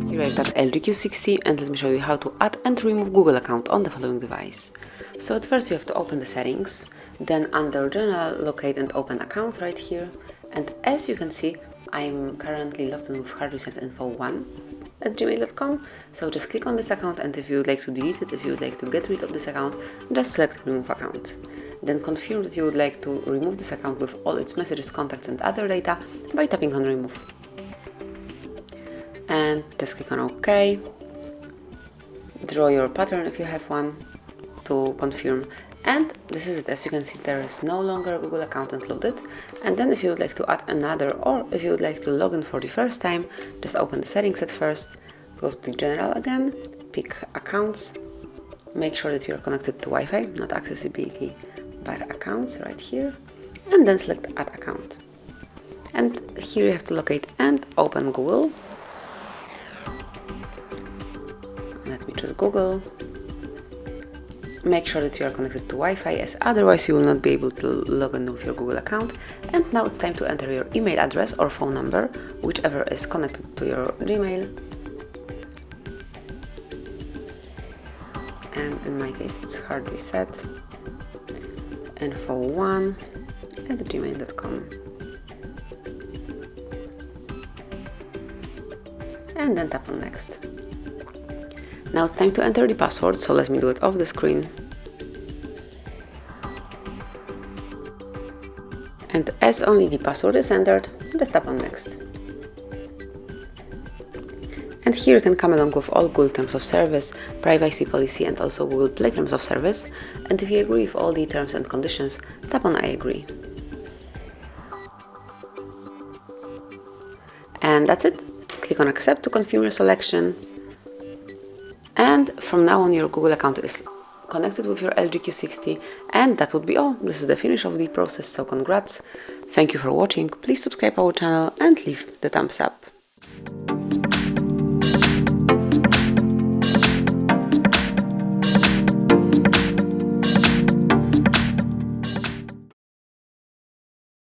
Here I've got LG Q60 and let me show you how to add and remove Google account on the following device. So at first you have to open the settings, then under General locate and open accounts right here, and as you can see I'm currently logged in with HardReset.Info 1 at gmail.com, so just click on this account, and if you would like to delete it, if you would like to get rid of this account, just select remove account. Then confirm that you would like to remove this account with all its messages, contacts and other data by tapping on remove. And just click on OK. Draw your pattern if you have one to confirm, and this is it. As you can see, there is no longer a Google account included. And then if you would like to add another, or if you would like to log in for the first time, just open the settings at first, go to the General again, pick accounts, make sure that you are connected to Wi-Fi, not accessibility but accounts right here, and then select add account. And here you have to locate and open Google. Let me choose Google. Make sure that you are connected to Wi-Fi, as otherwise you will not be able to log in with your Google account. And now it's time to enter your email address or phone number, whichever is connected to your Gmail. And in my case it's HardReset.Info1 at gmail.com. And then tap on next. Now it's time to enter the password, so let me do it off the screen. And as only the password is entered, just tap on next. And here you can come along with all Google Terms of Service, privacy policy and also Google Play Terms of Service. And if you agree with all the terms and conditions, tap on I agree. And that's it. Click on accept to confirm your selection. And from now on your Google account is connected with your LG Q60, and that would be all. This is the finish of the process, so congrats. Thank you for watching. Please subscribe our channel and leave the thumbs up.